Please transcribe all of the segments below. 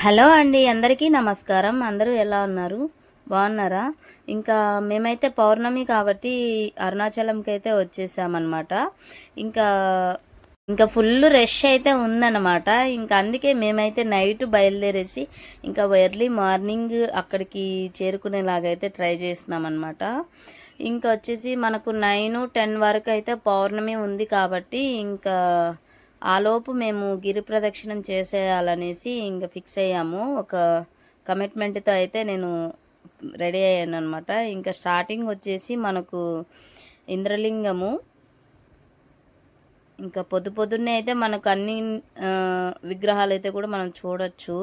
Hello అండి, అందరికీ నమస్కారం. అందరూ ఎలా ఉన్నారు? బాగున్నారా? ఇంకా మేమైతే పౌర్ణమి కాబట్టి అరుణాచలంకి అయితే వచ్చేసామన్నమాట. ఇంకా ఇంకా ఫుల్ రష్ అయితే ఉందన్నమాట. ఇంకా అందుకే మేమైతే నైట్ బయలుదేరేసి ఇంకా ఎర్లీ మార్నింగ్ అక్కడికి చేరుకునేలాగైతే ట్రై చేస్తున్నాం అనమాట. ఇంకా వచ్చేసి మనకు 9-10 వరకు అయితే పౌర్ణమి ఉంది కాబట్టి ఇంకా ఆలోపు మేము గిరి ప్రదక్షిణం చేసేయాలనేసి ఇంకా ఫిక్స్ అయ్యాము. ఒక కమిట్మెంట్తో అయితే నేను రెడీ అయ్యాను అనమాట. ఇంకా స్టార్టింగ్ వచ్చేసి మనకు ఇంద్రలింగము. ఇంకా పొద్దున్నే అయితే మనకు అన్ని విగ్రహాలు అయితే కూడా మనం చూడొచ్చు.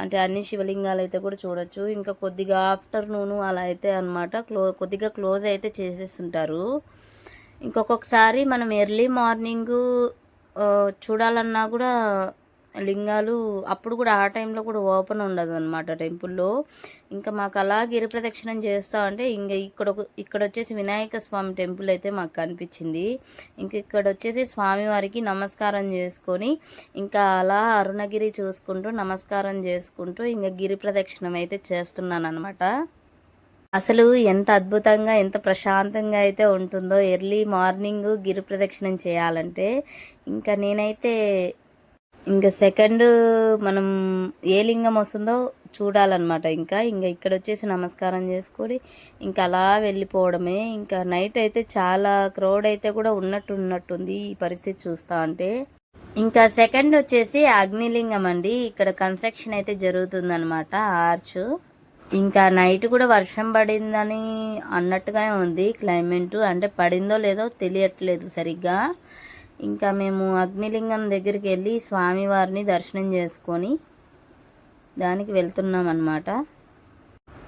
అంటే అన్ని శివలింగాలు అయితే కూడా చూడొచ్చు. ఇంకా కొద్దిగా ఆఫ్టర్నూన్ అలా అయితే అనమాట కొద్దిగా క్లోజ్ అయితే చేసేస్తుంటారు. ఇంకొకసారి మనం ఎర్లీ మార్నింగు చూడాలన్నా కూడా లింగాలు అప్పుడు కూడా ఆ టైంలో కూడా ఓపెన్ ఉండదు అనమాట టెంపుల్లో. ఇంకా మాకు అలా గిరి ప్రదక్షిణం చేస్తూ ఉంటే ఇంకా ఇక్కడ వచ్చేసి వినాయక స్వామి టెంపుల్ అయితే మాకు కనిపించింది. ఇంక ఇక్కడ వచ్చేసి స్వామివారికి నమస్కారం చేసుకొని ఇంకా అలా అరుణగిరి చూసుకుంటూ నమస్కారం చేసుకుంటూ ఇంకా గిరి ప్రదక్షిణం అయితే చేస్తున్నాను అనమాట. అసలు ఎంత అద్భుతంగా ఎంత ప్రశాంతంగా అయితే ఉంటుందో ఎర్లీ మార్నింగ్ గిరి ప్రదక్షిణం చేయాలంటే. ఇంకా నేనైతే ఇంకా సెకండ్ మనం ఏ లింగం వస్తుందో చూడాలన్నమాట. ఇంకా ఇక్కడ వచ్చేసి నమస్కారం చేసుకొని ఇంకా అలా వెళ్ళిపోవడమే. ఇంకా నైట్ అయితే చాలా క్రౌడ్ అయితే కూడా ఉన్నట్టుంది ఈ పరిస్థితి చూస్తా అంటే. ఇంకా సెకండ్ వచ్చేసి అగ్నిలింగం అండి. ఇక్కడ కన్స్ట్రక్షన్ అయితే జరుగుతుందన్నమాట ఆర్చ్. ఇంకా నైట్ కూడా వర్షం పడిందని అన్నట్టుగానే ఉంది క్లైమేట్. అంటే పడిందో లేదో తెలియట్లేదు సరిగ్గా. ఇంకా మేము అగ్నిలింగం దగ్గరికి వెళ్ళి స్వామివారిని దర్శనం చేసుకొని దానికి వెళ్తున్నాం అన్నమాట.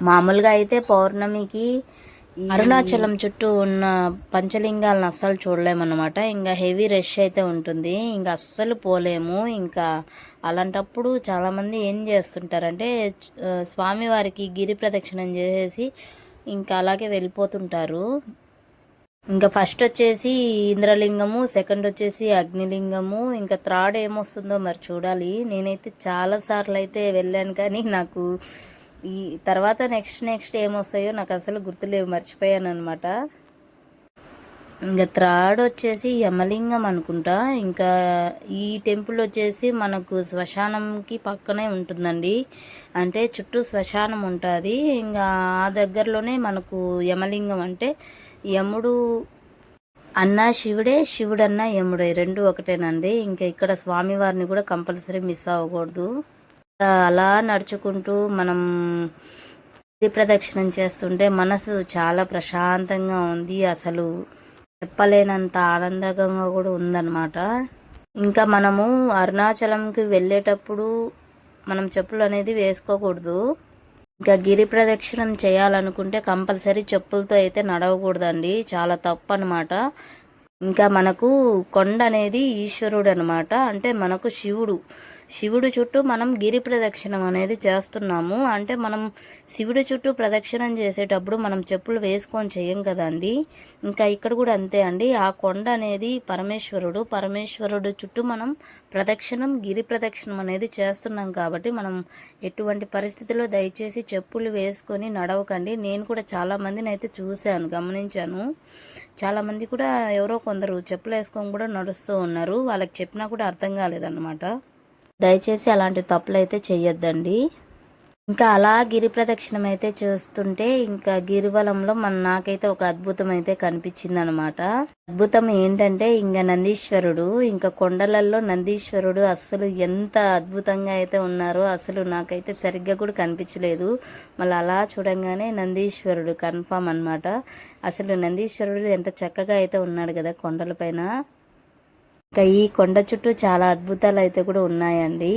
మామూలుగా అయితే పౌర్ణమికి అరుణాచలం చుట్టూ ఉన్న పంచలింగాలను అస్సలు చూడలేమన్నమాట. ఇంకా హెవీ రష్ అయితే ఉంటుంది, ఇంకా అస్సలు పోలేము. ఇంకా అలాంటప్పుడు చాలామంది ఏం చేస్తుంటారంటే స్వామివారికి గిరి ప్రదక్షిణం చేసేసి ఇంకా అలాగే వెళ్ళిపోతుంటారు. ఇంకా ఫస్ట్ వచ్చేసి ఇంద్రలింగము, సెకండ్ వచ్చేసి అగ్నిలింగము, ఇంకా థర్డ్ ఏమొస్తుందో మరి చూడాలి. నేనైతే చాలాసార్లు అయితే వెళ్ళాను కానీ నాకు ఈ తర్వాత నెక్స్ట్ ఏమొస్తాయో నాకు అసలు గుర్తులేవు, మర్చిపోయాను అనమాట. ఇంకా థర్డ్ వచ్చేసి యమలింగం అనుకుంటా. ఇంకా ఈ టెంపుల్ వచ్చేసి మనకు శ్మశానంకి పక్కనే ఉంటుందండి. అంటే చుట్టూ శ్మశానం ఉంటుంది. ఇంకా ఆ దగ్గరలోనే మనకు యమలింగం. అంటే యముడు అన్న శివుడే, శివుడన్న యముడే, రెండు ఒకటేనండి. ఇంకా ఇక్కడ స్వామివారిని కూడా కంపల్సరీ మిస్ అవ్వకూడదు. అలా నడుచుకుంటూ మనం గిరి ప్రదక్షిణం చేస్తుంటే మనసు చాలా ప్రశాంతంగా ఉంది. అసలు చెప్పలేనంత ఆనందంగా కూడా ఉందన్నమాట. ఇంకా మనము అరుణాచలంకి వెళ్ళేటప్పుడు మనం చెప్పులు అనేది వేసుకోకూడదు. ఇంకా గిరి ప్రదక్షిణం చేయాలనుకుంటే కంపల్సరీ చెప్పులతో అయితే నడవకూడదండి, చాలా తప్పు అనమాట. ఇంకా మనకు కొండ అనేది ఈశ్వరుడు అనమాట. అంటే మనకు శివుడు చుట్టూ మనం గిరి ప్రదక్షిణం అనేది చేస్తున్నాము. అంటే మనం శివుడి చుట్టూ ప్రదక్షిణం చేసేటప్పుడు మనం చెప్పులు వేసుకొని చేయం కదండి. ఇంకా ఇక్కడ కూడా అంతే అండి. ఆ కొండ అనేది పరమేశ్వరుడు చుట్టూ మనం గిరి ప్రదక్షిణం అనేది చేస్తున్నాం కాబట్టి మనం ఎటువంటి పరిస్థితుల్లో దయచేసి చెప్పులు వేసుకొని నడవకండి. నేను కూడా చాలామందిని అయితే గమనించాను. చాలామంది కూడా ఎవరో కొందరు చెప్పులు వేసుకొని కూడా నడుస్తూ ఉన్నారు. వాళ్ళకి చెప్పినా కూడా అర్థం కాలేదన్నమాట. దయచేసి అలాంటి తప్పులు అయితే చెయ్యొద్దండి. ఇంకా అలా గిరి ప్రదక్షిణం అయితే చేస్తుంటే ఇంకా గిరివలంలో నాకైతే ఒక అద్భుతం అయితే కనిపించింది అనమాట. అద్భుతం ఏంటంటే ఇంకా నందీశ్వరుడు, ఇంకా కొండలలో నందీశ్వరుడు అస్సలు ఎంత అద్భుతంగా అయితే ఉన్నారో అసలు నాకైతే సరిగ్గా కూడా కనిపించలేదు. మళ్ళీ అలా చూడంగానే నందీశ్వరుడు కన్ఫామ్ అనమాట. అసలు నందీశ్వరుడు ఎంత చక్కగా అయితే ఉన్నాడు కదా కొండలపైన. ఇంకా ఈ కొండ చుట్టూ చాలా అద్భుతాలు అయితే కూడా ఉన్నాయండి.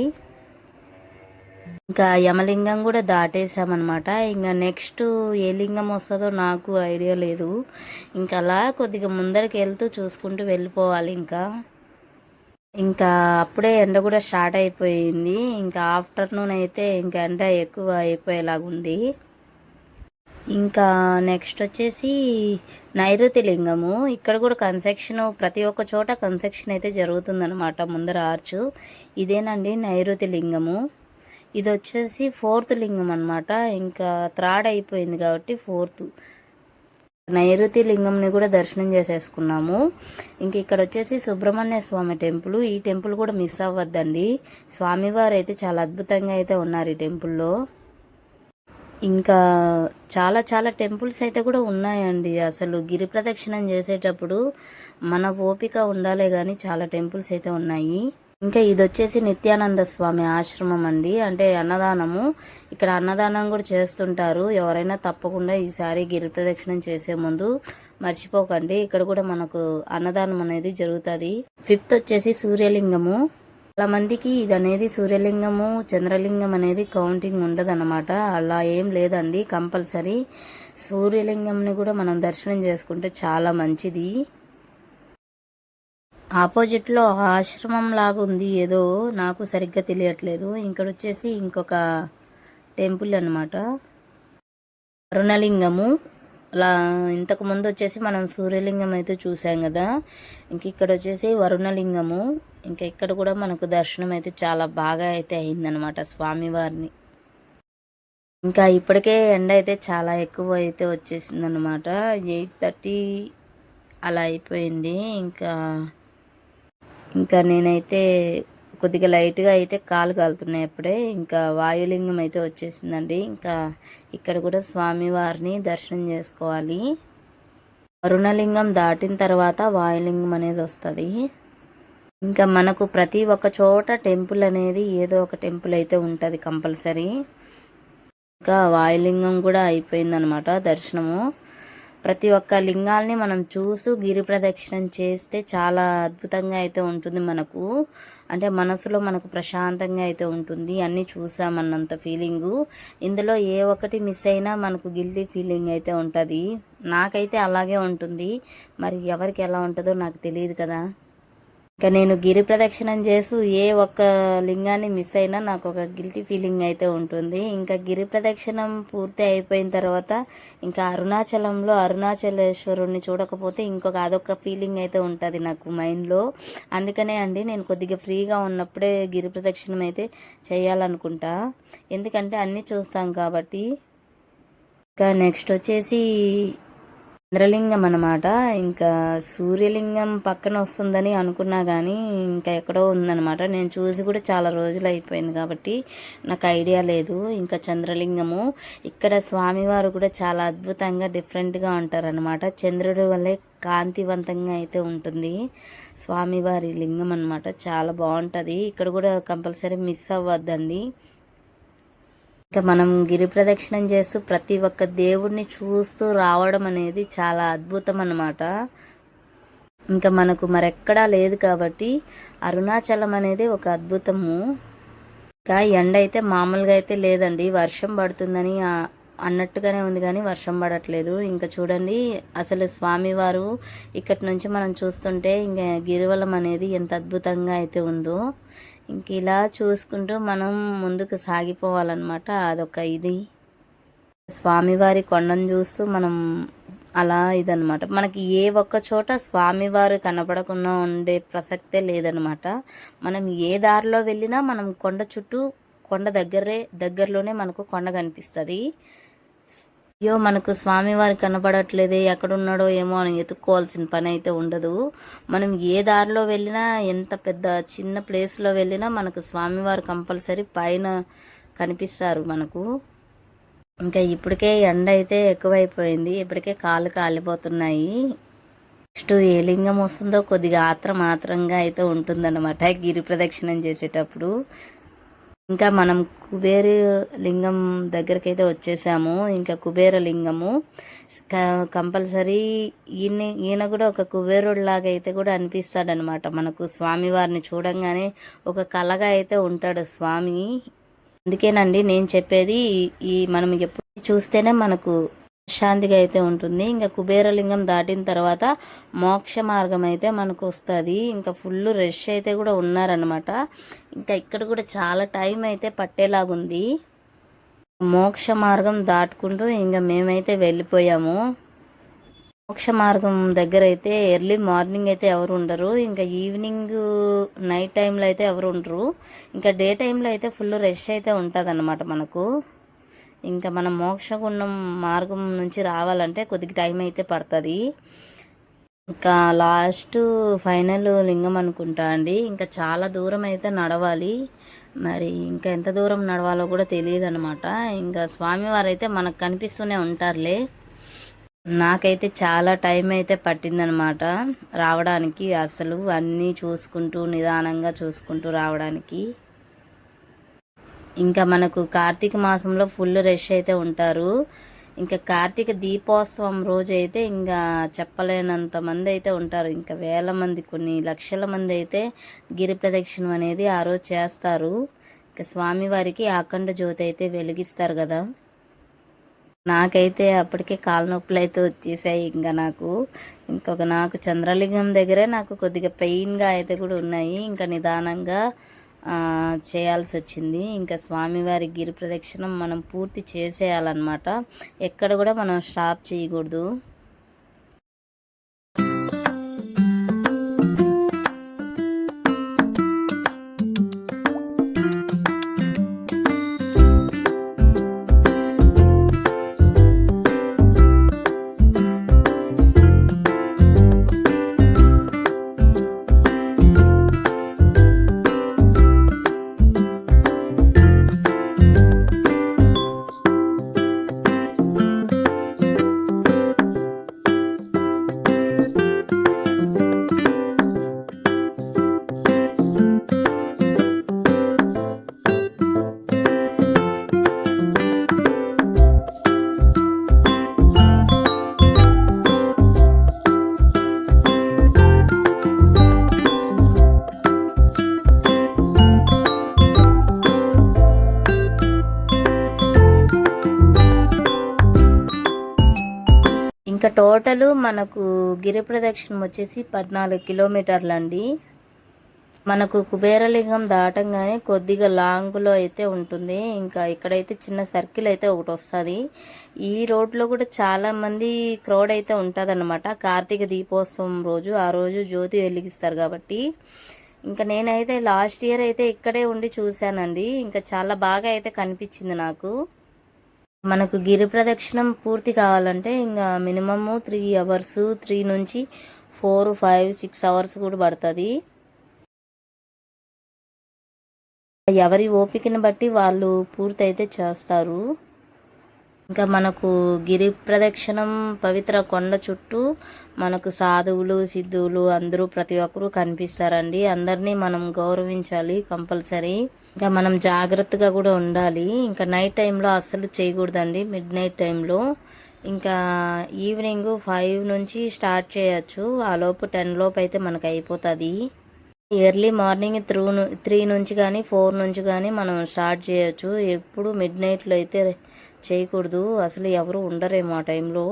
ఇంకా యమలింగం కూడా దాటేసామన్నమాట. ఇంకా నెక్స్ట్ ఏ లింగం వస్తుందో నాకు ఐడియా లేదు. ఇంకా అలా కొద్దిగా ముందరికి వెళ్తూ చూసుకుంటూ వెళ్ళిపోవాలి. ఇంకా అప్పుడే ఎండ కూడా స్టార్ట్ అయిపోయింది. ఇంకా ఆఫ్టర్నూన్ అయితే ఇంకా ఎండ ఎక్కువ అయిపోయేలాగుంది. ఇంకా నెక్స్ట్ వచ్చేసి నైరుతి లింగము. ఇక్కడ కూడా కన్స్ట్రక్షన్ ప్రతి ఒక్క చోట కన్స్ట్రక్షన్ అయితే జరుగుతుందన్నమాట. ముందర ఆర్చు ఇదేనండి నైరుతి లింగము. ఇది వచ్చేసి 4th లింగం అనమాట. ఇంకా థర్డ్ అయిపోయింది కాబట్టి 4th. నైరుతి లింగంని కూడా దర్శనం చేసేసుకున్నాము. ఇంక ఇక్కడ వచ్చేసి సుబ్రహ్మణ్య స్వామి టెంపుల్. ఈ టెంపుల్ కూడా మిస్ అవ్వద్దండి. స్వామివారు అయితే చాలా అద్భుతంగా అయితే ఉన్నారు ఈ టెంపుల్లో. ఇంకా చాలా చాలా టెంపుల్స్ అయితే కూడా ఉన్నాయండి. అసలు గిరి ప్రదక్షిణం చేసేటప్పుడు మన ఓపిక ఉండాలే కానీ చాలా టెంపుల్స్ అయితే ఉన్నాయి. ఇంకా ఇది వచ్చేసి నిత్యానంద స్వామి ఆశ్రమం అండి. అంటే అన్నదానము. ఇక్కడ అన్నదానం కూడా చేస్తుంటారు. ఎవరైనా తప్పకుండా ఈసారి గిరి ప్రదక్షిణం చేసే ముందు మర్చిపోకండి. ఇక్కడ కూడా మనకు అన్నదానం అనేది జరుగుతుంది. 5th వచ్చేసి సూర్యలింగము. చాలా మందికి ఇది అనేది సూర్యలింగము చంద్రలింగం అనేది కౌంటింగ్ ఉండదు అనమాట. అలా ఏం లేదండి. కంపల్సరీ సూర్యలింగంని కూడా మనం దర్శనం చేసుకుంటే చాలా మంచిది. ఆపోజిట్లో ఆశ్రమం లాగా ఉంది, ఏదో నాకు సరిగ్గా తెలియట్లేదు. ఇక్కడ వచ్చేసి ఇంకొక టెంపుల్ అనమాట, అరుణలింగము. అలా ఇంతకు ముందు వచ్చేసి మనం సూర్యలింగం అయితే చూసాం కదా. ఇంక ఇక్కడ వచ్చేసి వరుణలింగము. ఇంకా ఇక్కడ కూడా మనకు దర్శనం అయితే చాలా బాగా అయితే అయిందనమాట స్వామివారిని. ఇంకా ఇప్పటికే ఎండ అయితే చాలా ఎక్కువ అయితే వచ్చేసిందనమాట. 8:30 అలా అయిపోయింది. ఇంకా నేనైతే కొద్దిగా లైట్గా అయితే కాలు కాలుతున్నాయి అప్పుడే. ఇంకా వాయులింగం అయితే వచ్చేసిందండి. ఇంకా ఇక్కడ కూడా స్వామివారిని దర్శనం చేసుకోవాలి. వరుణలింగం దాటిన తర్వాత వాయులింగం అనేది వస్తుంది. ఇంకా మనకు ప్రతి ఒక్క చోట టెంపుల్ అనేది ఏదో ఒక టెంపుల్ అయితే ఉంటుంది కంపల్సరీ. ఇంకా వాయులింగం కూడా అయిపోయిందనమాట దర్శనము. ప్రతి ఒక్క లింగాల్ని మనం చూస్తూ గిరి ప్రదక్షిణం చేస్తే చాలా అద్భుతంగా అయితే ఉంటుంది. మనకు అంటే మనసులో మనకు ప్రశాంతంగా అయితే ఉంటుంది. అన్నీ చూసామన్నంత ఫీలింగు. ఇందులో ఏ ఒక్కటి మిస్ అయినా మనకు గిల్టీ ఫీలింగ్ అయితే ఉంటుంది. నాకైతే అలాగే ఉంటుంది. మరి ఎవరికి ఎలా ఉంటుందో నాకు తెలియదు కదా. ఇంకా నేను గిరి ప్రదక్షిణం చేస్తూ ఏ ఒక్క లింగాన్ని మిస్ అయినా నాకు ఒక గిల్టీ ఫీలింగ్ అయితే ఉంటుంది. ఇంకా గిరి ప్రదక్షిణం పూర్తి అయిపోయిన తర్వాత ఇంకా అరుణాచలంలో అరుణాచలేశ్వరుణ్ణి చూడకపోతే అదొక ఫీలింగ్ అయితే ఉంటుంది నాకు మైండ్లో. అందుకనే అండి నేను కొద్దిగా ఫ్రీగా ఉన్నప్పుడే గిరి ప్రదక్షిణం అయితే చేయాలనుకుంటా. ఎందుకంటే అన్నీ చూస్తాం కాబట్టి. ఇంకా నెక్స్ట్ వచ్చేసి చంద్రలింగం అన్నమాట. ఇంకా సూర్యలింగం పక్కన వస్తుందని అనుకున్నా కానీ ఇంకా ఎక్కడో ఉందన్నమాట. నేను చూసి కూడా చాలా రోజులు అయిపోయింది కాబట్టి నాకు ఐడియా లేదు. ఇంకా చంద్రలింగము ఇక్కడ స్వామివారు కూడా చాలా అద్భుతంగా డిఫరెంట్గా ఉంటారనమాట. చంద్రుడి వల్లే కాంతివంతంగా అయితే ఉంటుంది స్వామివారి లింగం అనమాట. చాలా బాగుంటుంది. ఇక్కడ కూడా కంపల్సరీ మిస్ అవ్వద్దండి. ఇంకా మనం గిరి ప్రదక్షిణం చేస్తూ ప్రతి ఒక్క దేవుడిని చూస్తూ రావడం అనేది చాలా అద్భుతం అన్నమాట. ఇంకా మనకు మరెక్కడా లేదు కాబట్టి అరుణాచలం అనేది ఒక అద్భుతము. ఇంకా ఎండ అయితే మామూలుగా అయితే లేదండి. వర్షం పడుతుందని అన్నట్టుగానే ఉంది కానీ వర్షం పడట్లేదు. ఇంకా చూడండి అసలు స్వామివారు ఇక్కడి నుంచి మనం చూస్తుంటే ఇంకా గిరివలం అనేది ఎంత అద్భుతంగా అయితే ఉందో. ఇంక ఇలా చూసుకుంటూ మనం ముందుకు సాగిపోవాలన్నమాట. అదొక ఇది స్వామివారి కొండను చూస్తూ మనం అలా ఇదనమాట. మనకి ఏ ఒక్క చోట స్వామివారు కనపడకుండా ఉండే ప్రసక్తే లేదనమాట. మనం ఏ దారిలో వెళ్ళినా మనం కొండ దగ్గరలోనే మనకు కొండ కనిపిస్తుంది. అయ్యో మనకు స్వామివారు కనపడట్లేదే, ఎక్కడున్నాడో ఏమో అని ఎత్తుక్కోవాల్సిన పని అయితే ఉండదు. మనం ఏ దారిలో వెళ్ళినా ఎంత పెద్ద చిన్న ప్లేస్లో వెళ్ళినా మనకు స్వామివారు కంపల్సరీ పైన కనిపిస్తారు మనకు. ఇంకా ఇప్పటికే ఎండ అయితే ఎక్కువైపోయింది. ఇప్పటికే కాళ్ళు కాలిపోతున్నాయి. నెక్స్ట్ ఏ లింగం వస్తుందో కొద్దిగా ఆత్రంగా అయితే ఉంటుందన్నమాట గిరి ప్రదక్షిణం చేసేటప్పుడు. ఇంకా మనం కుబేర లింగం దగ్గరికి అయితే వచ్చేసాము. ఇంకా కుబేర లింగము కంపల్సరీ ఈయన కూడా ఒక కుబేరుడిలాగా అయితే కూడా అనిపిస్తాడనమాట. మనకు స్వామివారిని చూడంగానే ఒక కళగా అయితే ఉంటాడు స్వామి. అందుకేనండి నేను చెప్పేది మనం ఎప్పుడు చూస్తేనే మనకు శాంతిగా అయితే ఉంటుంది. ఇంకా కుబేరలింగం దాటిన తర్వాత మోక్ష మార్గం అయితే మనకు వస్తుంది. ఇంకా ఫుల్ రష్ అయితే కూడా ఉన్నారనమాట. ఇంకా ఇక్కడ కూడా చాలా టైం అయితే పట్టేలాగుంది. మోక్ష మార్గం దాటుకుంటూ ఇంకా మేమైతే వెళ్ళిపోయాము. మోక్ష మార్గం దగ్గర అయితే ఎర్లీ మార్నింగ్ అయితే ఎవరు ఉండరు, ఇంకా ఈవినింగ్ నైట్ టైంలో అయితే ఎవరు ఉండరు, ఇంకా డే టైంలో అయితే ఫుల్ రష్ అయితే ఉంటుంది అన్నమాట మనకు. ఇంకా మనం మోక్షగుండం మార్గం నుంచి రావాలంటే కొద్దిగా టైం అయితే పడుతుంది. ఇంకా లాస్ట్ ఫైనల్ లింగం అనుకుంటా అండి, ఇంకా చాలా దూరం అయితే నడవాలి, మరి ఇంకా ఎంత దూరం నడవాలో కూడా తెలియదు అనమాట. ఇంకా స్వామివారు అయితే మనకు కనిపిస్తూనే ఉంటారులే. నాకైతే చాలా టైం అయితే పట్టిందనమాట రావడానికి, అసలు అన్నీ చూసుకుంటూ నిదానంగా చూసుకుంటూ రావడానికి. ఇంకా మనకు కార్తీక మాసంలో ఫుల్ రష్ అయితే ఉంటారు. ఇంకా కార్తీక దీపోత్సవం రోజు అయితే ఇంకా చెప్పలేనంత మంది అయితే ఉంటారు, ఇంకా వేల మంది, కొన్ని లక్షల మంది అయితే గిరి ప్రదక్షిణం అనేది ఆ రోజు చేస్తారు. ఇంకా స్వామివారికి అఖండ జ్యోతి అయితే వెలిగిస్తారు కదా. నాకైతే అప్పటికే కాళ్ళ నొప్పులు అయితే వచ్చేసాయి. ఇంకా నాకు చంద్రలింగం దగ్గరే నాకు కొద్దిగా పెయిన్గా అయితే కూడా ఉన్నాయి. ఇంకా నిదానంగా చేయాల్సి వచ్చింది. ఇంకా స్వామివారి గిరి ప్రదక్షిణం మనం పూర్తి చేసేయాలన్నమాట, ఎక్కడ కూడా మనం స్టాప్ చేయకూడదు. ఇంకా టోటల్ మనకు గిరి ప్రదక్షిణం వచ్చేసి 14 కిలోమీటర్లు అండి. మనకు కుబేరలింగం దాటంగానే కొద్దిగా లాంగ్లో అయితే ఉంటుంది. ఇంకా ఇక్కడైతే చిన్న సర్కిల్ అయితే ఒకటి వస్తుంది. ఈ రోడ్లో కూడా చాలామంది క్రౌడ్ అయితే ఉంటుంది అన్నమాట. కార్తీక దీపోత్సవం రోజు ఆ రోజు జ్యోతి వెలిగిస్తారు కాబట్టి. ఇంకా నేనైతే లాస్ట్ ఇయర్ అయితే ఇక్కడే ఉండి చూశానండి, ఇంకా చాలా బాగా అయితే కనిపించింది నాకు. మనకు గిరి ప్రదక్షిణం పూర్తి కావాలంటే ఇంకా మినిమము 3 అవర్స్, 3 నుంచి 4, 5, 6 అవర్స్ కూడా పడుతుంది. ఎవరి ఓపికని బట్టి వాళ్ళు పూర్తి అయితే చేస్తారు. ఇంకా మనకు గిరి ప్రదక్షిణం పవిత్ర కొండ చుట్టూ మనకు సాధువులు, సిద్ధువులు అందరూ ప్రతి ఒక్కరూ కనిపిస్తారండి. అందరినీ మనం గౌరవించాలి కంపల్సరీ. ఇంకా మనం జాగ్రత్తగా కూడా ఉండాలి. ఇంకా నైట్ టైంలో అస్సలు చేయకూడదండి, మిడ్ నైట్ టైంలో. ఇంకా ఈవినింగ్ 5 నుంచి స్టార్ట్ చేయొచ్చు, ఆ లోపు 10 లోపు అయితే మనకు అయిపోతుంది. ఎర్లీ మార్నింగ్ 3 నుంచి కానీ 4 నుంచి కానీ మనం స్టార్ట్ చేయొచ్చు. ఎప్పుడు మిడ్ నైట్లో అయితే చేయకూడదు, అసలు ఎవరు ఉండరేమో ఆ టైంలో.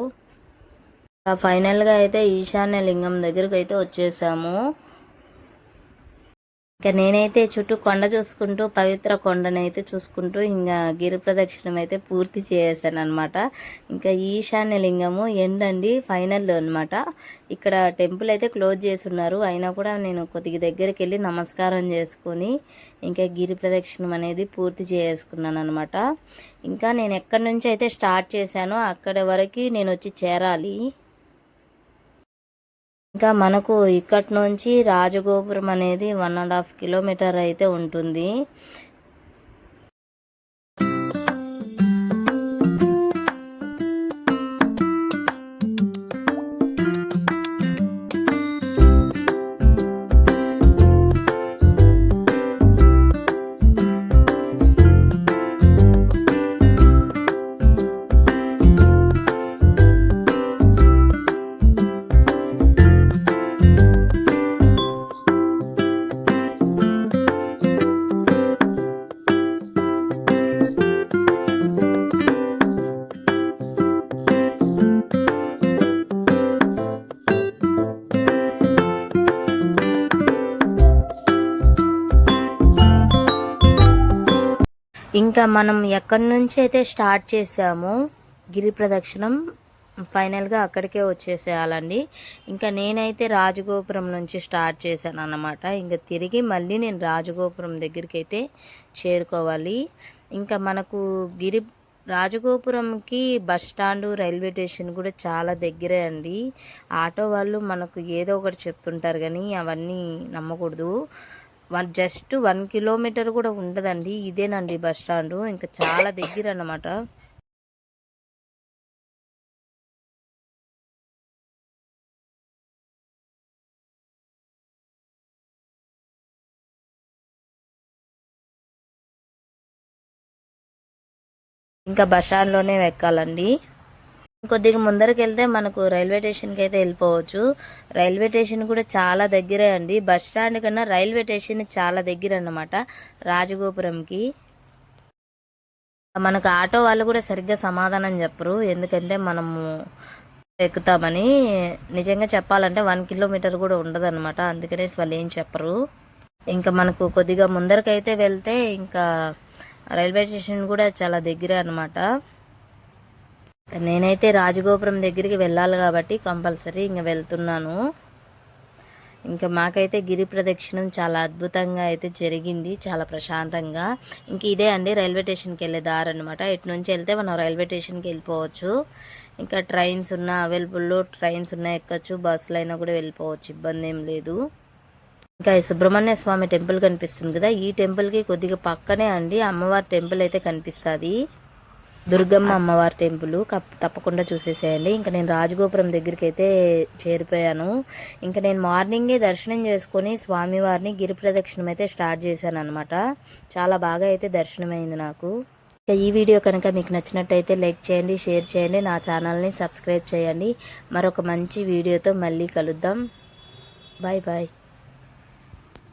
ఫైనల్గా అయితే ఈశాన్య లింగం దగ్గరకు అయితే వచ్చేసాము. ఇంకా నేనైతే చుట్టూ కొండ చూసుకుంటూ, పవిత్ర కొండనైతే చూసుకుంటూ ఇంకా గిరి ప్రదక్షిణం అయితే పూర్తి చేసాను అనమాట. ఇంకా ఈశాన్య లింగము ఎండండి, ఫైనల్ అనమాట. ఇక్కడ టెంపుల్ అయితే క్లోజ్ చేసి ఉన్నారు, అయినా కూడా నేను కొద్దిగా దగ్గరికి వెళ్ళి నమస్కారం చేసుకొని ఇంకా గిరి ప్రదక్షిణం అనేది పూర్తి చేసుకున్నాను అనమాట. ఇంకా నేను ఎక్కడి నుంచి అయితే స్టార్ట్ చేశానో అక్కడి వరకు నేను వచ్చి చేరాలి. ఇంకా మనకు ఇక్కడి నుంచి రాజగోపురం అనేది 1.5 కిలోమీటర్ అయితే ఉంటుంది. ఇంకా మనం ఎక్కడి నుంచి అయితే స్టార్ట్ చేసామో గిరి ప్రదక్షిణం ఫైనల్గా అక్కడికే వచ్చేసేయాలండి. ఇంకా నేనైతే రాజగోపురం నుంచి స్టార్ట్ చేశాను అన్నమాట. ఇంకా తిరిగి మళ్ళీ నేను రాజగోపురం దగ్గరికి అయితే చేరుకోవాలి. ఇంకా మనకు రాజగోపురంకి బస్ స్టాండు రైల్వే స్టేషన్ కూడా చాలా దగ్గరే అండి. ఆటో వాళ్ళు మనకు ఏదో ఒకటి చెప్తుంటారు కానీ అవన్నీ నమ్మకూడదు. జస్ట్ 1 కిలోమీటర్ కూడా ఉండదండి. ఇదేనండి బస్ స్టాండు, ఇంకా చాలా దగ్గర అన్నమాట. ఇంకా బస్ స్టాండ్లోనే ఎక్కాలండి. కొద్దిగా ముందరికి వెళ్తే మనకు రైల్వే స్టేషన్కి అయితే వెళ్ళిపోవచ్చు. రైల్వే స్టేషన్ కూడా చాలా దగ్గరే అండి. బస్ స్టాండ్ కన్నా రైల్వే స్టేషన్ చాలా దగ్గర అన్నమాట రాజగోపురంకి. మనకు ఆటో వాళ్ళు కూడా సరిగ్గా సమాధానం చెప్పరు, ఎందుకంటే మనము ఎక్కుతామని. నిజంగా చెప్పాలంటే 1 కిలోమీటర్ కూడా ఉండదన్నమాట, అందుకనేసి వాళ్ళు ఏం చెప్పరు. ఇంకా మనకు కొద్దిగా ముందరకైతే వెళ్తే ఇంకా రైల్వే స్టేషన్ కూడా చాలా దగ్గరే అనమాట. నేనైతే రాజగోపురం దగ్గరికి వెళ్ళాలి కాబట్టి కంపల్సరీ ఇంకా వెళ్తున్నాను. ఇంకా మాకైతే గిరి ప్రదక్షిణం చాలా అద్భుతంగా అయితే జరిగింది, చాలా ప్రశాంతంగా. ఇంక ఇదే అండి రైల్వే స్టేషన్కి వెళ్ళే దారి అనమాట. ఇటు నుంచి వెళ్తే మనం రైల్వే స్టేషన్కి వెళ్ళిపోవచ్చు. ఇంకా ట్రైన్స్ ఉన్న అవైలబుల్లో ట్రైన్స్ ఉన్నాయి, ఎక్కచ్చు. బస్సులు అయినా కూడా వెళ్ళిపోవచ్చు, ఇబ్బంది ఏం లేదు. ఇంకా ఈ సుబ్రహ్మణ్య స్వామి టెంపుల్ కనిపిస్తుంది కదా, ఈ టెంపుల్కి కొద్దిగా పక్కనే అండి అమ్మవారి టెంపుల్ అయితే కనిపిస్తుంది, దుర్గమ్మ అమ్మవారి టెంపుల్. తప్పకుండా చూసేసేయండి. ఇంకా నేను రాజగోపురం దగ్గరికి అయితే చేరిపోయాను. ఇంకా నేను మార్నింగే దర్శనం చేసుకొని స్వామివారిని గిరి ప్రదక్షిణం అయితే స్టార్ట్ చేశాను అనమాట. చాలా బాగా అయితే దర్శనమైంది నాకు. ఈ వీడియో కనుక మీకు నచ్చినట్టయితే లైక్ చేయండి, షేర్ చేయండి, నా ఛానల్ని సబ్స్క్రైబ్ చేయండి. మరొక మంచి వీడియోతో మళ్ళీ కలుద్దాం. Bye bye.